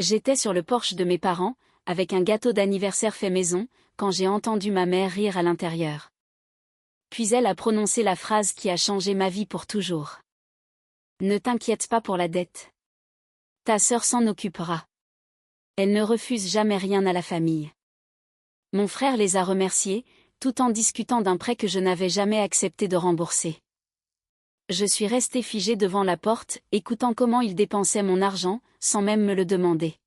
J'étais sur le porche de mes parents, avec un gâteau d'anniversaire fait maison, quand j'ai entendu ma mère rire à l'intérieur. Puis elle a prononcé la phrase qui a changé ma vie pour toujours. Ne t'inquiète pas pour la dette. Ta sœur s'en occupera. Elle ne refuse jamais rien à la famille. Mon frère les a remerciés, tout en discutant d'un prêt que je n'avais jamais accepté de rembourser. Je suis restée figée devant la porte, écoutant comment ils dépensaient mon argent, sans même me le demander.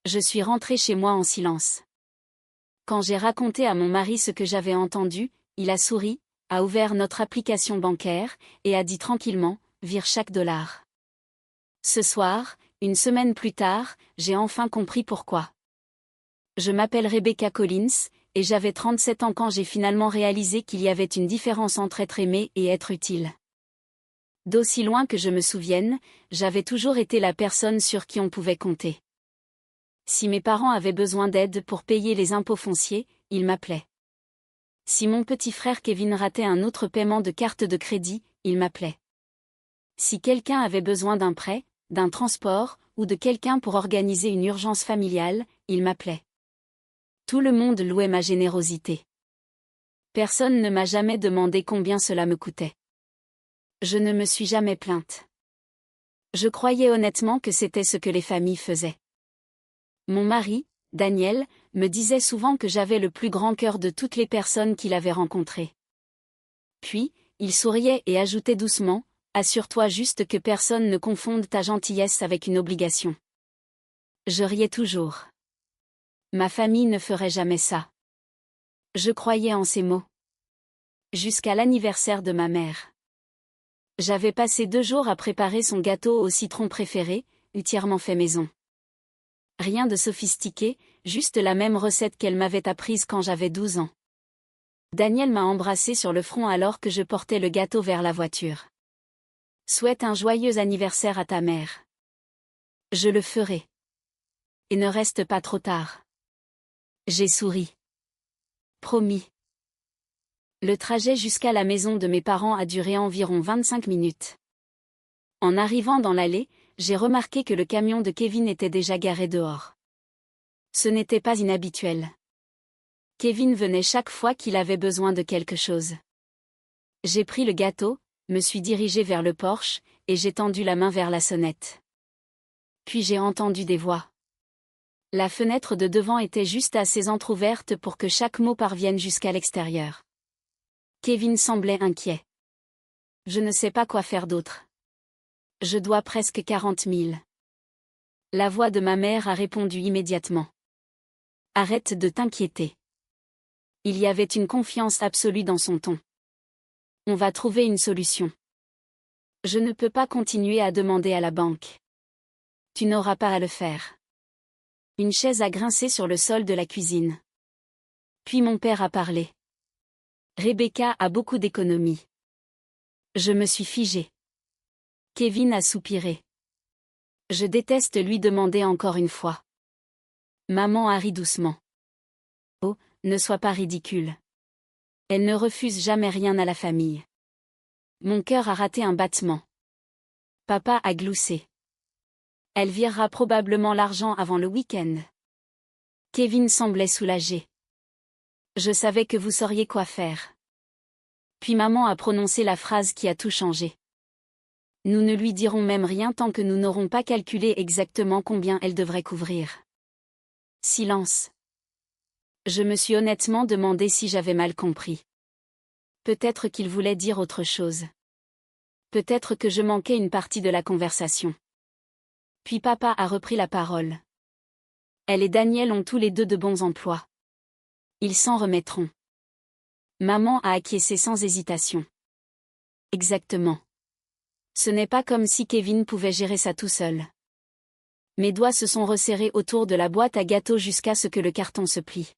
Je suis rentrée chez moi en silence. Quand j'ai raconté à mon mari ce que j'avais entendu, il a souri, a ouvert notre application bancaire, et a dit tranquillement, vire chaque dollar. Ce soir, une semaine plus tard, j'ai enfin compris pourquoi. Je m'appelle Rebecca Collins, et j'avais 37 ans quand j'ai finalement réalisé qu'il y avait une différence entre être aimé et être utile. D'aussi loin que je me souvienne, j'avais toujours été la personne sur qui on pouvait compter. Si mes parents avaient besoin d'aide pour payer les impôts fonciers, ils m'appelaient. Si mon petit frère Kevin ratait un autre paiement de carte de crédit, il m'appelait. Si quelqu'un avait besoin d'un prêt, d'un transport, ou de quelqu'un pour organiser une urgence familiale, il m'appelait. Tout le monde louait ma générosité. Personne ne m'a jamais demandé combien cela me coûtait. Je ne me suis jamais plainte. Je croyais honnêtement que c'était ce que les familles faisaient. Mon mari, Daniel, me disait souvent que j'avais le plus grand cœur de toutes les personnes qu'il avait rencontrées. Puis, il souriait et ajoutait doucement, « Assure-toi juste que personne ne confonde ta gentillesse avec une obligation. » Je riais toujours. Ma famille ne ferait jamais ça. Je croyais en ces mots. Jusqu'à l'anniversaire de ma mère. J'avais passé 2 jours à préparer son gâteau au citron préféré, entièrement fait maison. Rien de sophistiqué, juste la même recette qu'elle m'avait apprise quand j'avais 12 ans. Daniel m'a embrassé sur le front alors que je portais le gâteau vers la voiture. « Souhaite un joyeux anniversaire à ta mère. »« Je le ferai. Et ne reste pas trop tard. » J'ai souri. « Promis. » Le trajet jusqu'à la maison de mes parents a duré environ 25 minutes. En arrivant dans l'allée, j'ai remarqué que le camion de Kevin était déjà garé dehors. Ce n'était pas inhabituel. Kevin venait chaque fois qu'il avait besoin de quelque chose. J'ai pris le gâteau, me suis dirigée vers le porche, et j'ai tendu la main vers la sonnette. Puis j'ai entendu des voix. La fenêtre de devant était juste assez entr'ouverte pour que chaque mot parvienne jusqu'à l'extérieur. Kevin semblait inquiet. Je ne sais pas quoi faire d'autre. Je dois presque 40 000. La voix de ma mère a répondu immédiatement. Arrête de t'inquiéter. Il y avait une confiance absolue dans son ton. On va trouver une solution. Je ne peux pas continuer à demander à la banque. Tu n'auras pas à le faire. Une chaise a grincé sur le sol de la cuisine. Puis mon père a parlé. Rebecca a beaucoup d'économies. Je me suis figée. Kevin a soupiré. Je déteste lui demander encore une fois. Maman a ri doucement. Oh, ne sois pas ridicule. Elle ne refuse jamais rien à la famille. Mon cœur a raté un battement. Papa a gloussé. Elle virera probablement l'argent avant le week-end. Kevin semblait soulagé. Je savais que vous sauriez quoi faire. Puis maman a prononcé la phrase qui a tout changé. Nous ne lui dirons même rien tant que nous n'aurons pas calculé exactement combien elle devrait couvrir. Silence. Je me suis honnêtement demandé si j'avais mal compris. Peut-être qu'il voulait dire autre chose. Peut-être que je manquais une partie de la conversation. Puis papa a repris la parole. Elle et Daniel ont tous les deux de bons emplois. Ils s'en remettront. Maman a acquiescé sans hésitation. Exactement. Ce n'est pas comme si Kevin pouvait gérer ça tout seul. Mes doigts se sont resserrés autour de la boîte à gâteaux jusqu'à ce que le carton se plie.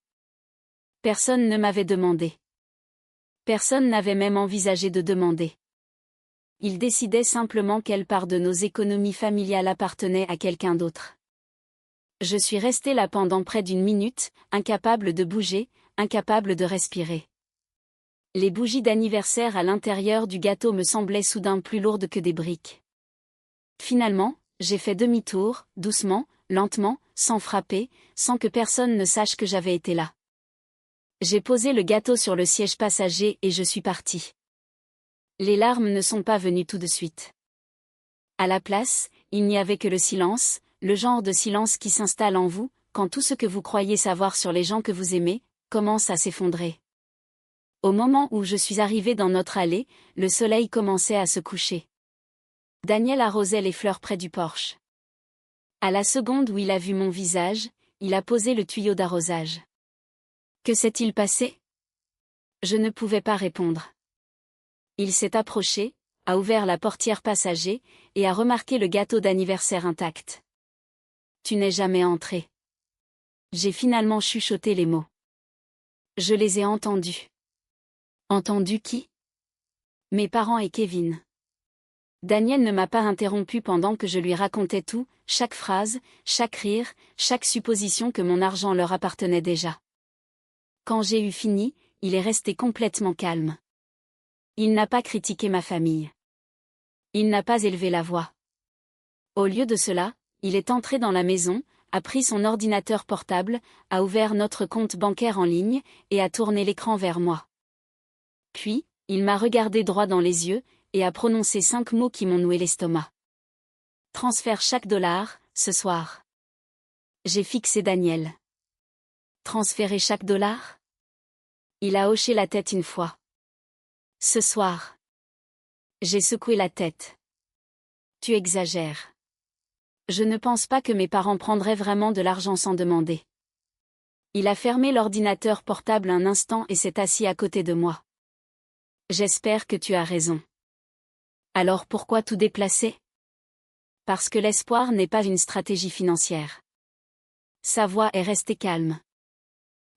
Personne ne m'avait demandé. Personne n'avait même envisagé de demander. Il décidait simplement quelle part de nos économies familiales appartenait à quelqu'un d'autre. Je suis restée là pendant près d'1 minute, incapable de bouger, incapable de respirer. Les bougies d'anniversaire à l'intérieur du gâteau me semblaient soudain plus lourdes que des briques. Finalement, j'ai fait demi-tour, doucement, lentement, sans frapper, sans que personne ne sache que j'avais été là. J'ai posé le gâteau sur le siège passager et je suis partie. Les larmes ne sont pas venues tout de suite. À la place, il n'y avait que le silence, le genre de silence qui s'installe en vous, quand tout ce que vous croyez savoir sur les gens que vous aimez, commence à s'effondrer. Au moment où je suis arrivée dans notre allée, le soleil commençait à se coucher. Daniel arrosait les fleurs près du porche. À la seconde où il a vu mon visage, il a posé le tuyau d'arrosage. Que s'est-il passé? Je ne pouvais pas répondre. Il s'est approché, a ouvert la portière passager, et a remarqué le gâteau d'anniversaire intact. Tu n'es jamais entré. J'ai finalement chuchoté les mots. Je les ai entendus. Entendu qui? Mes parents et Kevin. Daniel ne m'a pas interrompu pendant que je lui racontais tout, chaque phrase, chaque rire, chaque supposition que mon argent leur appartenait déjà. Quand j'ai eu fini, il est resté complètement calme. Il n'a pas critiqué ma famille. Il n'a pas élevé la voix. Au lieu de cela, il est entré dans la maison, a pris son ordinateur portable, a ouvert notre compte bancaire en ligne, et a tourné l'écran vers moi. Puis, il m'a regardé droit dans les yeux, et a prononcé 5 mots qui m'ont noué l'estomac. Transfère chaque dollar, ce soir. J'ai fixé Daniel. Transférer chaque dollar? Il a hoché la tête une fois. Ce soir. J'ai secoué la tête. Tu exagères. Je ne pense pas que mes parents prendraient vraiment de l'argent sans demander. Il a fermé l'ordinateur portable un instant et s'est assis à côté de moi. J'espère que tu as raison. Alors pourquoi tout déplacer? Parce que l'espoir n'est pas une stratégie financière. Sa voix est restée calme.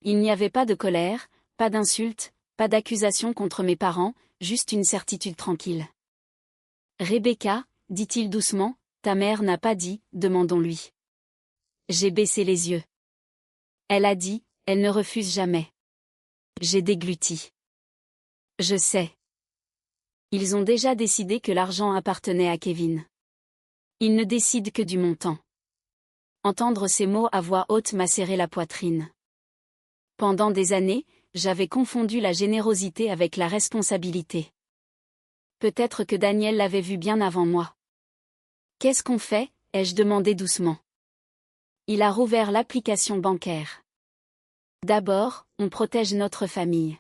Il n'y avait pas de colère, pas d'insultes, pas d'accusation contre mes parents, juste une certitude tranquille. Rebecca, dit-il doucement, ta mère n'a pas dit, demandons-lui. J'ai baissé les yeux. Elle a dit, elle ne refuse jamais. J'ai dégluti. Je sais. Ils ont déjà décidé que l'argent appartenait à Kevin. Ils ne décident que du montant. Entendre ces mots à voix haute m'a serré la poitrine. Pendant des années, j'avais confondu la générosité avec la responsabilité. Peut-être que Daniel l'avait vu bien avant moi. Qu'est-ce qu'on fait? Ai-je demandé doucement. Il a rouvert l'application bancaire. D'abord, on protège notre famille.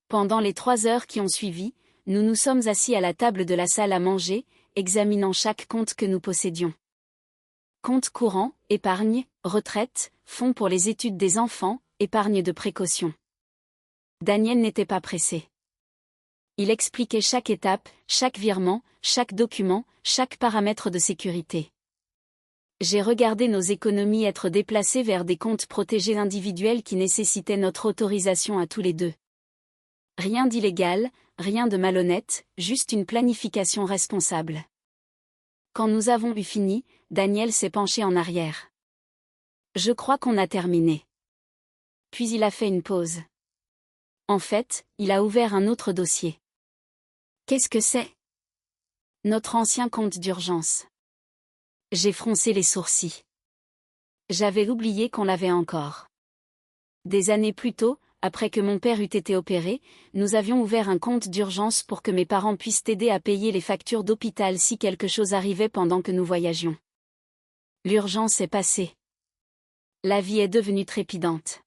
Pendant les 3 heures qui ont suivi, nous nous sommes assis à la table de la salle à manger, examinant chaque compte que nous possédions. Compte courant, épargne, retraite, fonds pour les études des enfants, épargne de précaution. Daniel n'était pas pressé. Il expliquait chaque étape, chaque virement, chaque document, chaque paramètre de sécurité. J'ai regardé nos économies être déplacées vers des comptes protégés individuels qui nécessitaient notre autorisation à tous les deux. Rien d'illégal, rien de malhonnête, juste une planification responsable. Quand nous avons eu fini, Daniel s'est penché en arrière. Je crois qu'on a terminé. Puis il a fait une pause. En fait, il a ouvert un autre dossier. Qu'est-ce que c'est? Notre ancien compte d'urgence. J'ai froncé les sourcils. J'avais oublié qu'on l'avait encore. Des années plus tôt, après que mon père eût été opéré, nous avions ouvert un compte d'urgence pour que mes parents puissent aider à payer les factures d'hôpital si quelque chose arrivait pendant que nous voyagions. L'urgence est passée. La vie est devenue trépidante.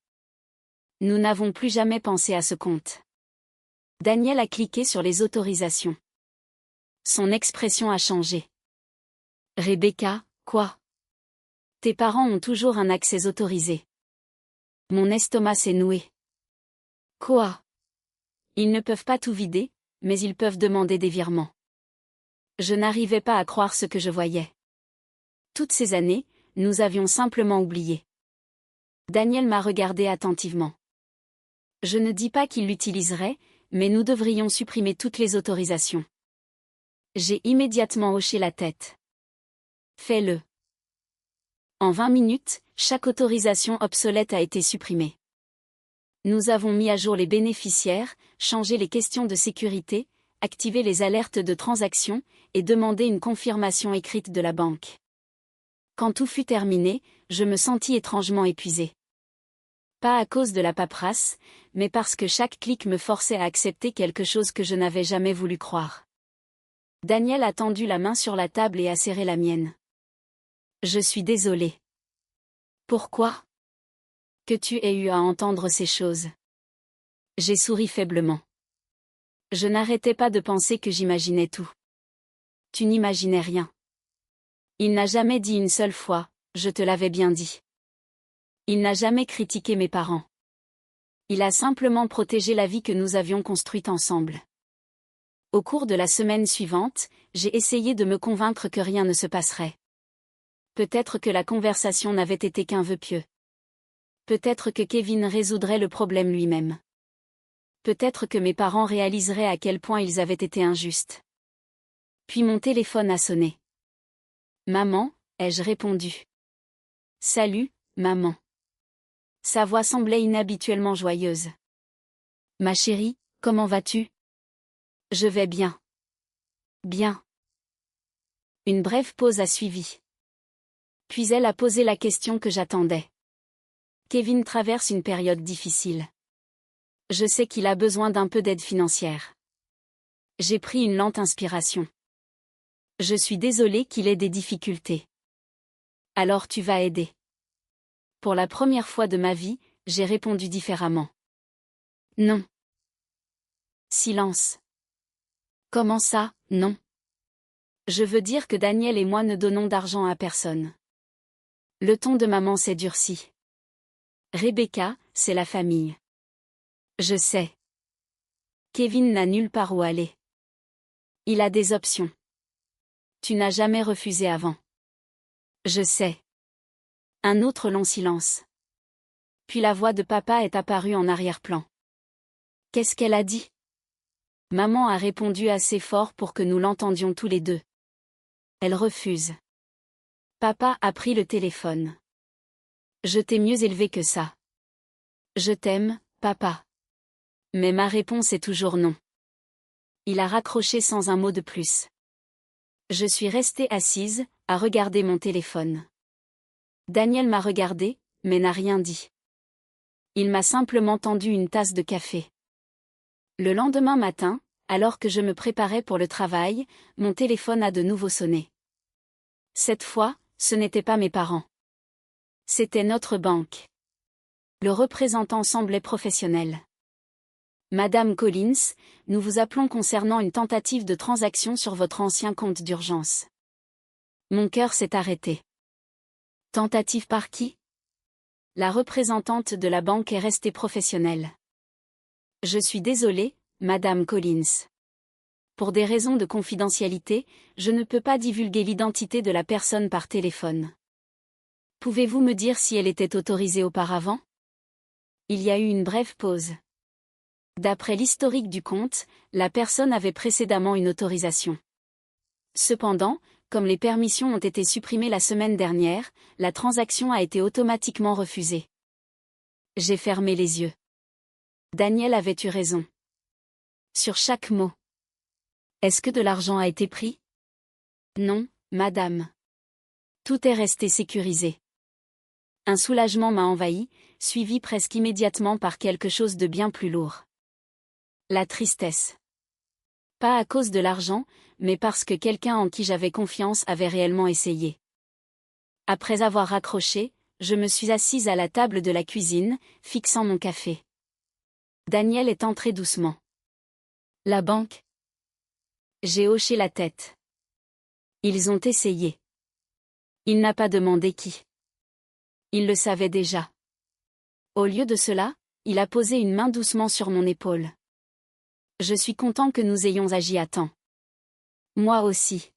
Nous n'avons plus jamais pensé à ce compte. Daniel a cliqué sur les autorisations. Son expression a changé. Rebecca, quoi? Tes parents ont toujours un accès autorisé. Mon estomac s'est noué. Quoi? Ils ne peuvent pas tout vider, mais ils peuvent demander des virements. Je n'arrivais pas à croire ce que je voyais. Toutes ces années, nous avions simplement oublié. Daniel m'a regardé attentivement. Je ne dis pas qu'il l'utiliserait, mais nous devrions supprimer toutes les autorisations. J'ai immédiatement hoché la tête. Fais-le. En 20 minutes, chaque autorisation obsolète a été supprimée. Nous avons mis à jour les bénéficiaires, changé les questions de sécurité, activé les alertes de transaction, et demandé une confirmation écrite de la banque. Quand tout fut terminé, je me sentis étrangement épuisée. Pas à cause de la paperasse, mais parce que chaque clic me forçait à accepter quelque chose que je n'avais jamais voulu croire. Daniel a tendu la main sur la table et a serré la mienne. Je suis désolée. Pourquoi? Que tu aies eu à entendre ces choses. J'ai souri faiblement. Je n'arrêtais pas de penser que j'imaginais tout. Tu n'imaginais rien. Il n'a jamais dit une seule fois, je te l'avais bien dit. Il n'a jamais critiqué mes parents. Il a simplement protégé la vie que nous avions construite ensemble. Au cours de la semaine suivante, j'ai essayé de me convaincre que rien ne se passerait. Peut-être que la conversation n'avait été qu'un vœu pieux. Peut-être que Kevin résoudrait le problème lui-même. Peut-être que mes parents réaliseraient à quel point ils avaient été injustes. Puis mon téléphone a sonné. Maman, ai-je répondu. Salut, maman. Sa voix semblait inhabituellement joyeuse. Ma chérie, comment vas-tu? Je vais bien. Bien. Une brève pause a suivi. Puis elle a posé la question que j'attendais. Kevin traverse une période difficile. Je sais qu'il a besoin d'un peu d'aide financière. J'ai pris une lente inspiration. Je suis désolée qu'il ait des difficultés. Alors tu vas aider. Pour la première fois de ma vie, j'ai répondu différemment. Non. Silence. Comment ça, non? Je veux dire que Daniel et moi ne donnons d'argent à personne. Le ton de maman s'est durci. Rebecca, c'est la famille. Je sais. Kevin n'a nulle part où aller. Il a des options. Tu n'as jamais refusé avant. Je sais. Un autre long silence. Puis la voix de papa est apparue en arrière-plan. Qu'est-ce qu'elle a dit? Maman a répondu assez fort pour que nous l'entendions tous les deux. Elle refuse. Papa a pris le téléphone. Je t'ai mieux élevé que ça. Je t'aime, papa. Mais ma réponse est toujours non. Il a raccroché sans un mot de plus. Je suis restée assise, à regarder mon téléphone. Daniel m'a regardé, mais n'a rien dit. Il m'a simplement tendu une tasse de café. Le lendemain matin, alors que je me préparais pour le travail, mon téléphone a de nouveau sonné. Cette fois, ce n'étaient pas mes parents. C'était notre banque. Le représentant semblait professionnel. Madame Collins, nous vous appelons concernant une tentative de transaction sur votre ancien compte d'urgence. Mon cœur s'est arrêté. Tentative par qui? La représentante de la banque est restée professionnelle. Je suis désolée, Madame Collins. Pour des raisons de confidentialité, je ne peux pas divulguer l'identité de la personne par téléphone. Pouvez-vous me dire si elle était autorisée auparavant? Il y a eu une brève pause. D'après l'historique du compte, la personne avait précédemment une autorisation. Cependant, comme les permissions ont été supprimées la semaine dernière, la transaction a été automatiquement refusée. J'ai fermé les yeux. Daniel avait eu raison. Sur chaque mot. Est-ce que de l'argent a été pris? Non, madame. Tout est resté sécurisé. Un soulagement m'a envahi, suivi presque immédiatement par quelque chose de bien plus lourd. La tristesse. Pas à cause de l'argent, mais parce que quelqu'un en qui j'avais confiance avait réellement essayé. Après avoir raccroché, je me suis assise à la table de la cuisine, fixant mon café. Daniel est entré doucement. La banque? J'ai hoché la tête. Ils ont essayé. Il n'a pas demandé qui. Il le savait déjà. Au lieu de cela, il a posé une main doucement sur mon épaule. Je suis content que nous ayons agi à temps. Moi aussi.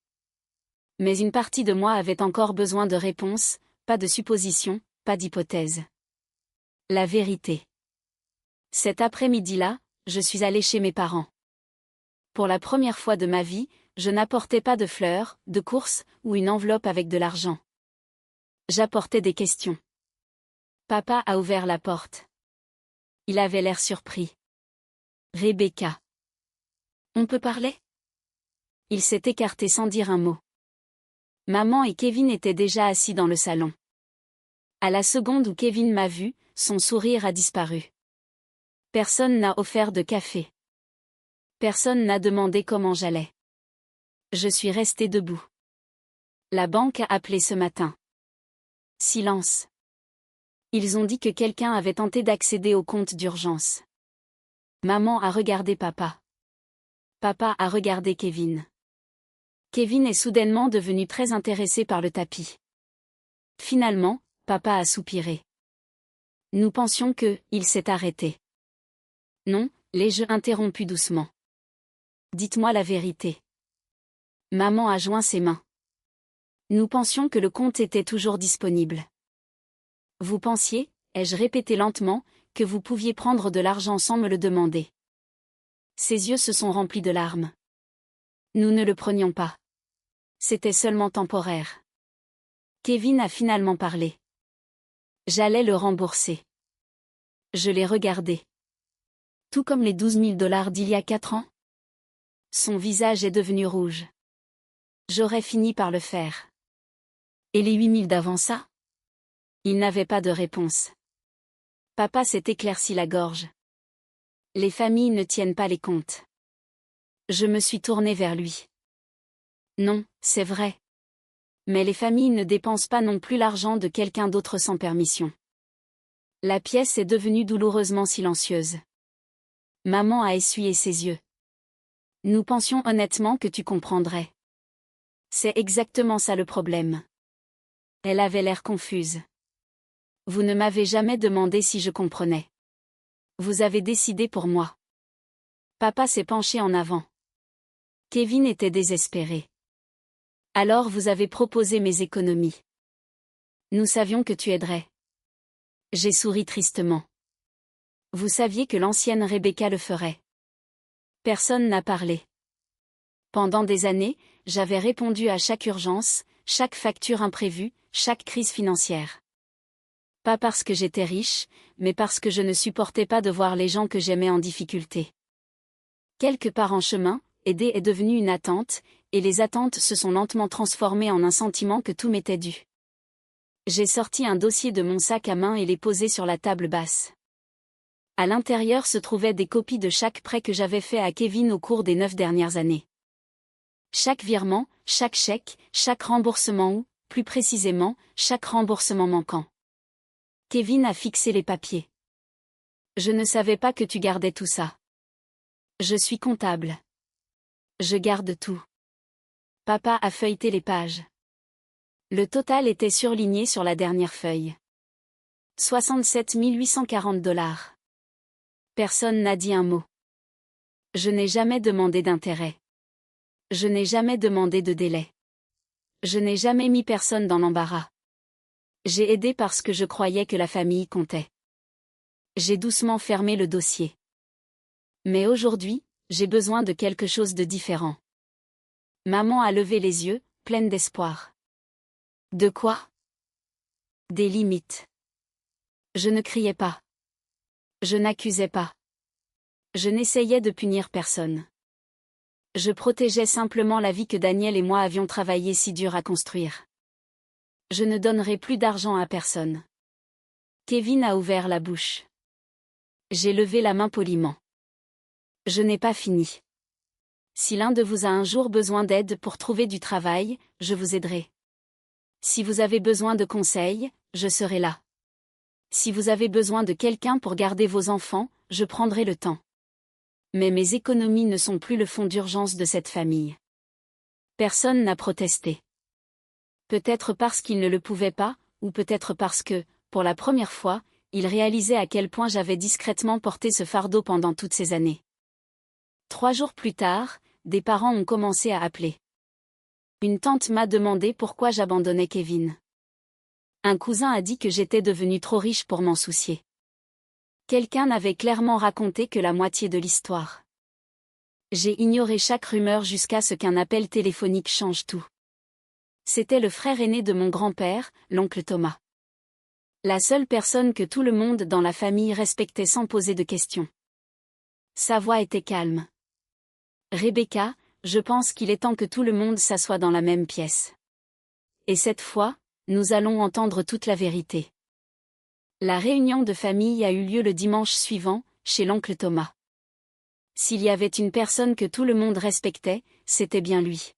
Mais une partie de moi avait encore besoin de réponses, pas de suppositions, pas d'hypothèses. La vérité. Cet après-midi-là, je suis allée chez mes parents. Pour la première fois de ma vie, je n'apportais pas de fleurs, de courses, ou une enveloppe avec de l'argent. J'apportais des questions. Papa a ouvert la porte. Il avait l'air surpris. Rebecca. On peut parler? Il s'est écarté sans dire un mot. Maman et Kevin étaient déjà assis dans le salon. À la seconde où Kevin m'a vu, son sourire a disparu. Personne n'a offert de café. Personne n'a demandé comment j'allais. Je suis restée debout. La banque a appelé ce matin. Silence. Ils ont dit que quelqu'un avait tenté d'accéder au compte d'urgence. Maman a regardé papa. Papa a regardé Kevin. Kevin est soudainement devenu très intéressé par le tapis. Finalement, papa a soupiré. Nous pensions que, il s'est arrêté. Non, les jeux interrompus doucement. Dites-moi la vérité. Maman a joint ses mains. Nous pensions que le compte était toujours disponible. Vous pensiez, ai-je répété lentement, que vous pouviez prendre de l'argent sans me le demander. Ses yeux se sont remplis de larmes. Nous ne le prenions pas. C'était seulement temporaire. Kevin a finalement parlé. J'allais le rembourser. Je l'ai regardé. Tout comme les 12 000 $ d'il y a 4 ans. Son visage est devenu rouge. J'aurais fini par le faire. Et les 8 000 d'avant ça? Il n'avait pas de réponse. Papa s'est éclairci la gorge. Les familles ne tiennent pas les comptes. Je me suis tournée vers lui. Non, c'est vrai. Mais les familles ne dépensent pas non plus l'argent de quelqu'un d'autre sans permission. La pièce est devenue douloureusement silencieuse. Maman a essuyé ses yeux. Nous pensions honnêtement que tu comprendrais. C'est exactement ça le problème. Elle avait l'air confuse. Vous ne m'avez jamais demandé si je comprenais. Vous avez décidé pour moi. Papa s'est penché en avant. Kevin était désespéré. Alors vous avez proposé mes économies. Nous savions que tu aiderais. J'ai souri tristement. Vous saviez que l'ancienne Rebecca le ferait. Personne n'a parlé. Pendant des années, j'avais répondu à chaque urgence, chaque facture imprévue, chaque crise financière. Pas parce que j'étais riche, mais parce que je ne supportais pas de voir les gens que j'aimais en difficulté. Quelque part en chemin, aider est devenu une attente, et les attentes se sont lentement transformées en un sentiment que tout m'était dû. J'ai sorti un dossier de mon sac à main et l'ai posé sur la table basse. À l'intérieur se trouvaient des copies de chaque prêt que j'avais fait à Kevin au cours des 9 dernières années. Chaque virement, chaque chèque, chaque remboursement ou, plus précisément, chaque remboursement manquant. Kevin a fixé les papiers. Je ne savais pas que tu gardais tout ça. Je suis comptable. Je garde tout. Papa a feuilleté les pages. Le total était surligné sur la dernière feuille. 67 840 $. Personne n'a dit un mot. Je n'ai jamais demandé d'intérêt. Je n'ai jamais demandé de délai. Je n'ai jamais mis personne dans l'embarras. J'ai aidé parce que je croyais que la famille comptait. J'ai doucement fermé le dossier. Mais aujourd'hui, j'ai besoin de quelque chose de différent. Maman a levé les yeux, pleine d'espoir. De quoi? Des limites. Je ne criais pas. Je n'accusais pas. Je n'essayais de punir personne. Je protégeais simplement la vie que Daniel et moi avions travaillé si dur à construire. Je ne donnerai plus d'argent à personne. Kevin a ouvert la bouche. J'ai levé la main poliment. Je n'ai pas fini. Si l'un de vous a un jour besoin d'aide pour trouver du travail, je vous aiderai. Si vous avez besoin de conseils, je serai là. Si vous avez besoin de quelqu'un pour garder vos enfants, je prendrai le temps. Mais mes économies ne sont plus le fonds d'urgence de cette famille. Personne n'a protesté. Peut-être parce qu'il ne le pouvait pas, ou peut-être parce que, pour la première fois, il réalisait à quel point j'avais discrètement porté ce fardeau pendant toutes ces années. 3 jours plus tard, des parents ont commencé à appeler. Une tante m'a demandé pourquoi j'abandonnais Kevin. Un cousin a dit que j'étais devenue trop riche pour m'en soucier. Quelqu'un avait clairement raconté que la moitié de l'histoire. J'ai ignoré chaque rumeur jusqu'à ce qu'un appel téléphonique change tout. C'était le frère aîné de mon grand-père, l'oncle Thomas. La seule personne que tout le monde dans la famille respectait sans poser de questions. Sa voix était calme. Rebecca, je pense qu'il est temps que tout le monde s'assoie dans la même pièce. et cette fois, nous allons entendre toute la vérité. La réunion de famille a eu lieu le dimanche suivant, chez l'oncle Thomas. S'il y avait une personne que tout le monde respectait, c'était bien lui.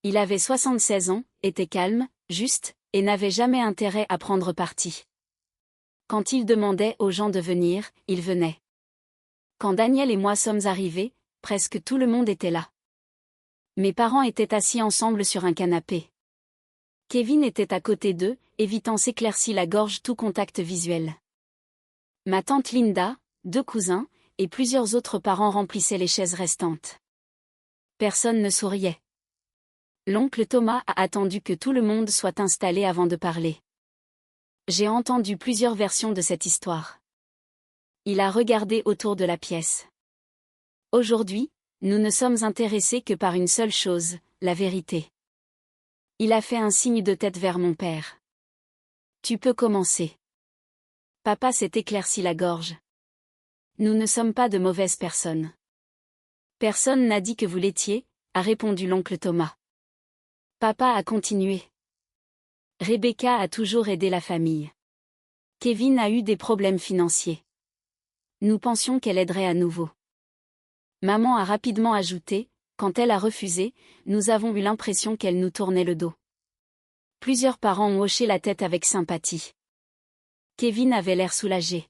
Il avait 76 ans, était calme, juste, et n'avait jamais intérêt à prendre parti. Quand il demandait aux gens de venir, il venait. Quand Daniel et moi sommes arrivés, presque tout le monde était là. Mes parents étaient assis ensemble sur un canapé. Kevin était à côté d'eux, évitant s'éclaircir la gorge tout contact visuel. Ma tante Linda, 2 cousins, et plusieurs autres parents remplissaient les chaises restantes. Personne ne souriait. L'oncle Thomas a attendu que tout le monde soit installé avant de parler. J'ai entendu plusieurs versions de cette histoire. Il a regardé autour de la pièce. Aujourd'hui, nous ne sommes intéressés que par une seule chose, la vérité. Il a fait un signe de tête vers mon père. Tu peux commencer. Papa s'est éclairci la gorge. Nous ne sommes pas de mauvaises personnes. Personne n'a dit que vous l'étiez, a répondu l'oncle Thomas. Papa a continué. Rebecca a toujours aidé la famille. Kevin a eu des problèmes financiers. Nous pensions qu'elle aiderait à nouveau. Maman a rapidement ajouté, quand elle a refusé, nous avons eu l'impression qu'elle nous tournait le dos. Plusieurs parents ont hoché la tête avec sympathie. Kevin avait l'air soulagé.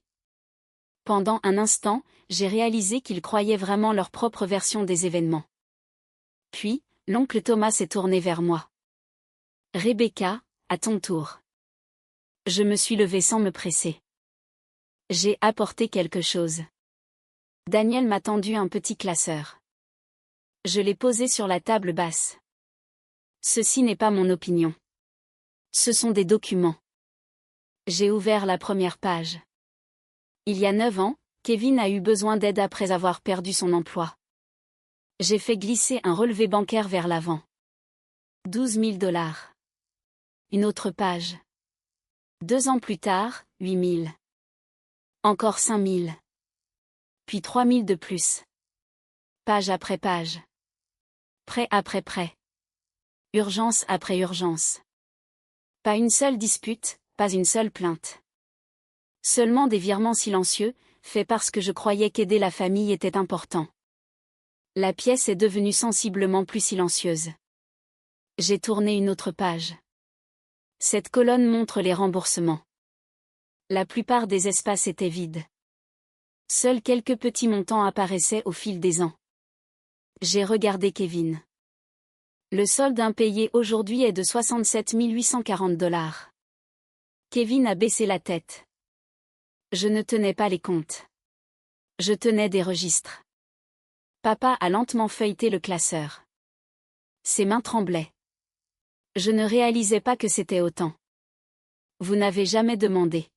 Pendant un instant, j'ai réalisé qu'ils croyaient vraiment leur propre version des événements. Puis, l'oncle Thomas s'est tourné vers moi. Rebecca, à ton tour. Je me suis levée sans me presser. J'ai apporté quelque chose. Daniel m'a tendu un petit classeur. Je l'ai posé sur la table basse. Ceci n'est pas mon opinion. Ce sont des documents. J'ai ouvert la première page. Il y a 9 ans, Kevin a eu besoin d'aide après avoir perdu son emploi. J'ai fait glisser un relevé bancaire vers l'avant. 12 000 $. Une autre page. 2 ans plus tard, 8 000. Encore 5 000. Puis 3 000 de plus. Page après page. Prêt après prêt. Urgence après urgence. Pas une seule dispute, pas une seule plainte. Seulement des virements silencieux, faits parce que je croyais qu'aider la famille était important. La pièce est devenue sensiblement plus silencieuse. J'ai tourné une autre page. Cette colonne montre les remboursements. La plupart des espaces étaient vides. Seuls quelques petits montants apparaissaient au fil des ans. J'ai regardé Kevin. Le solde impayé aujourd'hui est de 67 840 $. Kevin a baissé la tête. Je ne tenais pas les comptes. Je tenais des registres. Papa a lentement feuilleté le classeur. Ses mains tremblaient. Je ne réalisais pas que c'était autant. Vous n'avez jamais demandé.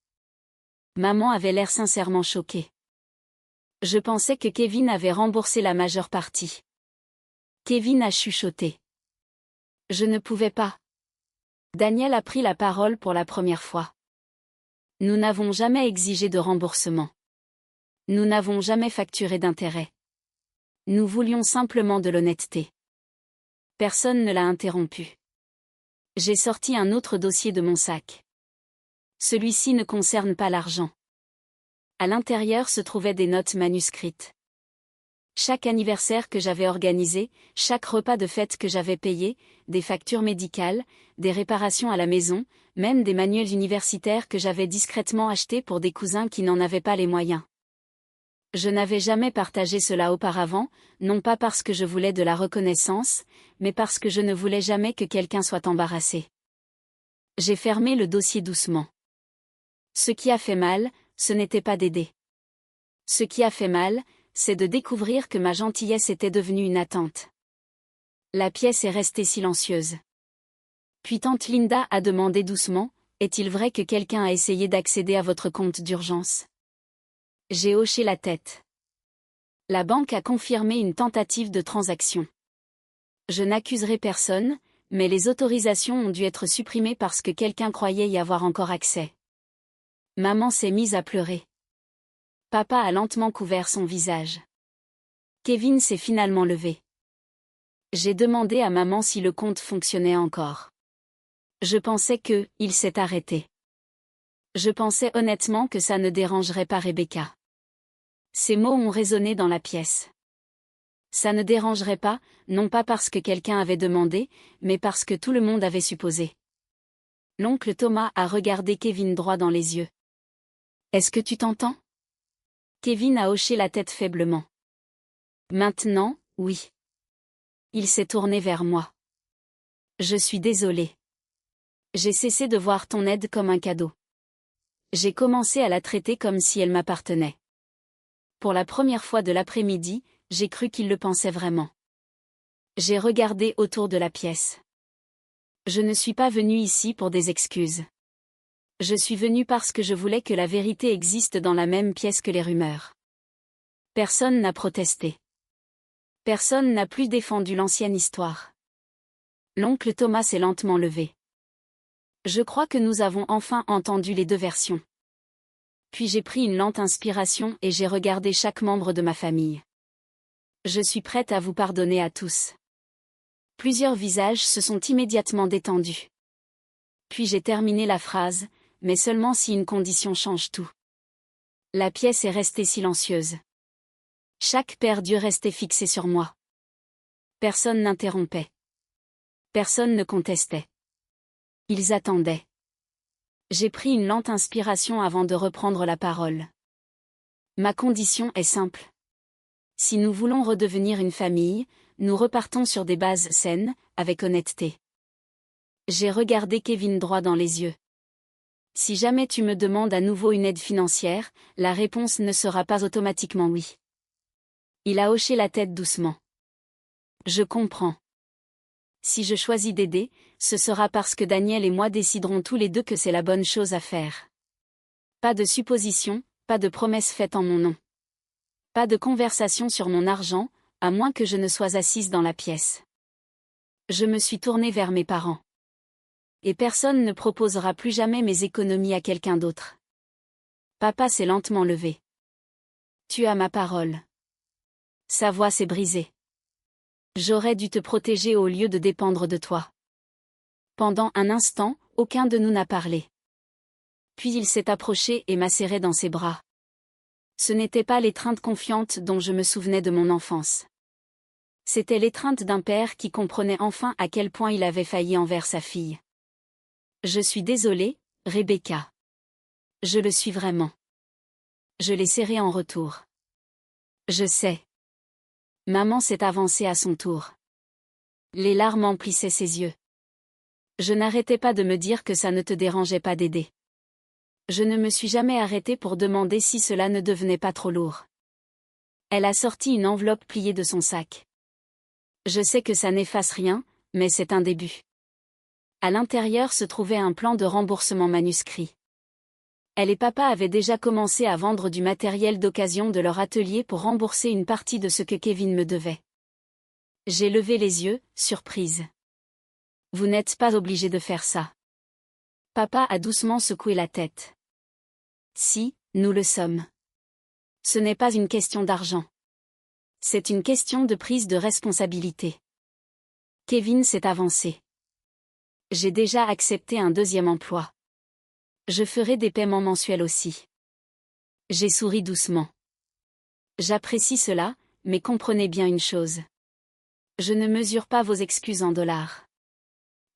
Maman avait l'air sincèrement choquée. Je pensais que Kevin avait remboursé la majeure partie. Kevin a chuchoté. Je ne pouvais pas. Daniel a pris la parole pour la première fois. Nous n'avons jamais exigé de remboursement. Nous n'avons jamais facturé d'intérêt. Nous voulions simplement de l'honnêteté. Personne ne l'a interrompu. J'ai sorti un autre dossier de mon sac. Celui-ci ne concerne pas l'argent. À l'intérieur se trouvaient des notes manuscrites. Chaque anniversaire que j'avais organisé, chaque repas de fête que j'avais payé, des factures médicales, des réparations à la maison, même des manuels universitaires que j'avais discrètement achetés pour des cousins qui n'en avaient pas les moyens. Je n'avais jamais partagé cela auparavant, non pas parce que je voulais de la reconnaissance, mais parce que je ne voulais jamais que quelqu'un soit embarrassé. J'ai fermé le dossier doucement. Ce qui a fait mal, ce n'était pas d'aider. Ce qui a fait mal, c'est de découvrir que ma gentillesse était devenue une attente. La pièce est restée silencieuse. Puis tante Linda a demandé doucement, est-il vrai que quelqu'un a essayé d'accéder à votre compte d'urgence? J'ai hoché la tête. La banque a confirmé une tentative de transaction. Je n'accuserai personne, mais les autorisations ont dû être supprimées parce que quelqu'un croyait y avoir encore accès. Maman s'est mise à pleurer. Papa a lentement couvert son visage. Kevin s'est finalement levé. J'ai demandé à maman si le compte fonctionnait encore. Je pensais que, il s'est arrêté. Je pensais honnêtement que ça ne dérangerait pas Rebecca. Ces mots ont résonné dans la pièce. Ça ne dérangerait pas, non pas parce que quelqu'un avait demandé, mais parce que tout le monde avait supposé. L'oncle Thomas a regardé Kevin droit dans les yeux. Est-ce que tu t'entends? Kevin a hoché la tête faiblement. Maintenant, oui. Il s'est tourné vers moi. Je suis désolé. J'ai cessé de voir ton aide comme un cadeau. J'ai commencé à la traiter comme si elle m'appartenait. Pour la première fois de l'après-midi, j'ai cru qu'il le pensait vraiment. J'ai regardé autour de la pièce. Je ne suis pas venu ici pour des excuses. Je suis venu parce que je voulais que la vérité existe dans la même pièce que les rumeurs. Personne n'a protesté. Personne n'a plus défendu l'ancienne histoire. L'oncle Thomas s'est lentement levé. Je crois que nous avons enfin entendu les deux versions. Puis j'ai pris une lente inspiration et j'ai regardé chaque membre de ma famille. Je suis prête à vous pardonner à tous. Plusieurs visages se sont immédiatement détendus. Puis j'ai terminé la phrase, mais seulement si une condition change tout. La pièce est restée silencieuse. Chaque paire d'yeux restait fixé sur moi. Personne n'interrompait. Personne ne contestait. Ils attendaient. J'ai pris une lente inspiration avant de reprendre la parole. Ma condition est simple. Si nous voulons redevenir une famille, nous repartons sur des bases saines, avec honnêteté. J'ai regardé Kevin droit dans les yeux. Si jamais tu me demandes à nouveau une aide financière, la réponse ne sera pas automatiquement oui. Il a hoché la tête doucement. Je comprends. Si je choisis d'aider, ce sera parce que Daniel et moi déciderons tous les deux que c'est la bonne chose à faire. Pas de suppositions, pas de promesses faites en mon nom. Pas de conversation sur mon argent, à moins que je ne sois assise dans la pièce. Je me suis tournée vers mes parents. Et personne ne proposera plus jamais mes économies à quelqu'un d'autre. Papa s'est lentement levé. Tu as ma parole. Sa voix s'est brisée. J'aurais dû te protéger au lieu de dépendre de toi. Pendant un instant, aucun de nous n'a parlé. Puis il s'est approché et m'a serré dans ses bras. Ce n'était pas l'étreinte confiante dont je me souvenais de mon enfance. C'était l'étreinte d'un père qui comprenait enfin à quel point il avait failli envers sa fille. Je suis désolée, Rebecca. Je le suis vraiment. Je l'ai serré en retour. Je sais. Maman s'est avancée à son tour. Les larmes emplissaient ses yeux. Je n'arrêtais pas de me dire que ça ne te dérangeait pas d'aider. Je ne me suis jamais arrêtée pour demander si cela ne devenait pas trop lourd. Elle a sorti une enveloppe pliée de son sac. Je sais que ça n'efface rien, mais c'est un début. À l'intérieur se trouvait un plan de remboursement manuscrit. Elle et papa avaient déjà commencé à vendre du matériel d'occasion de leur atelier pour rembourser une partie de ce que Kevin me devait. J'ai levé les yeux, surprise. Vous n'êtes pas obligé de faire ça. Papa a doucement secoué la tête. Si, nous le sommes. Ce n'est pas une question d'argent. C'est une question de prise de responsabilité. Kevin s'est avancé. J'ai déjà accepté un deuxième emploi. Je ferai des paiements mensuels aussi. J'ai souri doucement. J'apprécie cela, mais comprenez bien une chose. Je ne mesure pas vos excuses en dollars.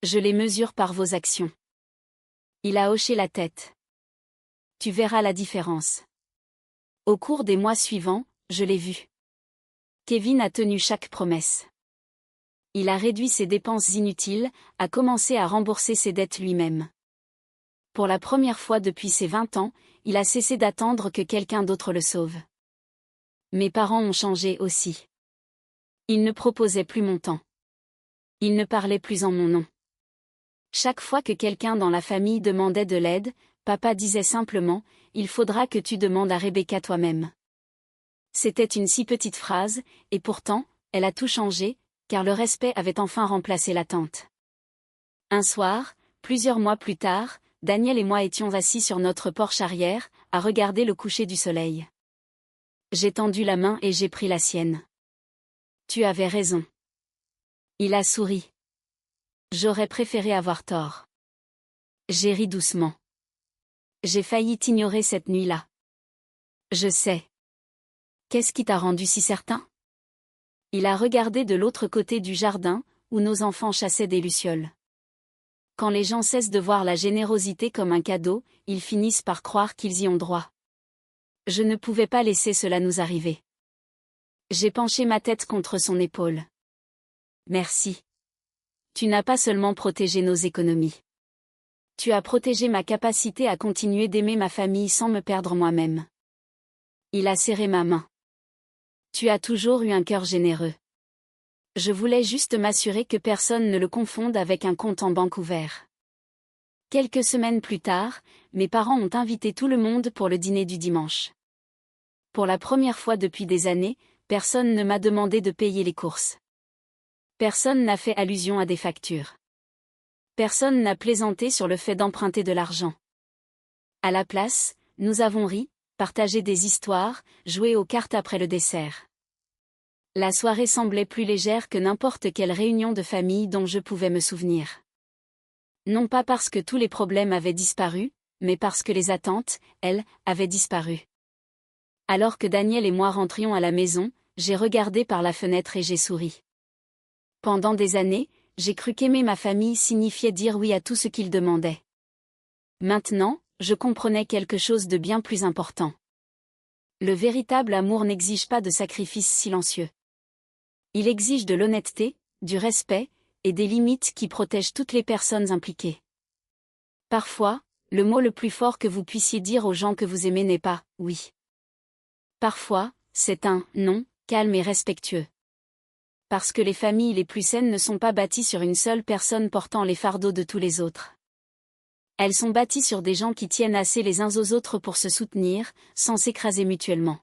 Je les mesure par vos actions. Il a hoché la tête. Tu verras la différence. Au cours des mois suivants, je l'ai vu. Kevin a tenu chaque promesse. Il a réduit ses dépenses inutiles, a commencé à rembourser ses dettes lui-même. Pour la première fois depuis ses 20 ans, il a cessé d'attendre que quelqu'un d'autre le sauve. Mes parents ont changé aussi. Ils ne proposaient plus mon temps. Ils ne parlaient plus en mon nom. Chaque fois que quelqu'un dans la famille demandait de l'aide, papa disait simplement « Il faudra que tu demandes à Rebecca toi-même ». C'était une si petite phrase, et pourtant, elle a tout changé, car le respect avait enfin remplacé l'attente. Un soir, plusieurs mois plus tard, Daniel et moi étions assis sur notre porche arrière, à regarder le coucher du soleil. J'ai tendu la main et j'ai pris la sienne. Tu avais raison. Il a souri. J'aurais préféré avoir tort. J'ai ri doucement. J'ai failli t'ignorer cette nuit-là. Je sais. Qu'est-ce qui t'a rendu si certain? Il a regardé de l'autre côté du jardin, où nos enfants chassaient des lucioles. Quand les gens cessent de voir la générosité comme un cadeau, ils finissent par croire qu'ils y ont droit. Je ne pouvais pas laisser cela nous arriver. J'ai penché ma tête contre son épaule. Merci. Tu n'as pas seulement protégé nos économies. Tu as protégé ma capacité à continuer d'aimer ma famille sans me perdre moi-même. Il a serré ma main. Tu as toujours eu un cœur généreux. Je voulais juste m'assurer que personne ne le confonde avec un compte en banque ouvert. Quelques semaines plus tard, mes parents ont invité tout le monde pour le dîner du dimanche. Pour la première fois depuis des années, personne ne m'a demandé de payer les courses. Personne n'a fait allusion à des factures. Personne n'a plaisanté sur le fait d'emprunter de l'argent. À la place, nous avons ri, partagé des histoires, joué aux cartes après le dessert. La soirée semblait plus légère que n'importe quelle réunion de famille dont je pouvais me souvenir. Non pas parce que tous les problèmes avaient disparu, mais parce que les attentes, elles, avaient disparu. Alors que Daniel et moi rentrions à la maison, j'ai regardé par la fenêtre et j'ai souri. Pendant des années, j'ai cru qu'aimer ma famille signifiait dire oui à tout ce qu'ils demandaient. Maintenant, je comprenais quelque chose de bien plus important. Le véritable amour n'exige pas de sacrifices silencieux. Il exige de l'honnêteté, du respect, et des limites qui protègent toutes les personnes impliquées. Parfois, le mot le plus fort que vous puissiez dire aux gens que vous aimez n'est pas « oui ». Parfois, c'est un « non », calme et respectueux. Parce que les familles les plus saines ne sont pas bâties sur une seule personne portant les fardeaux de tous les autres. Elles sont bâties sur des gens qui tiennent assez les uns aux autres pour se soutenir, sans s'écraser mutuellement.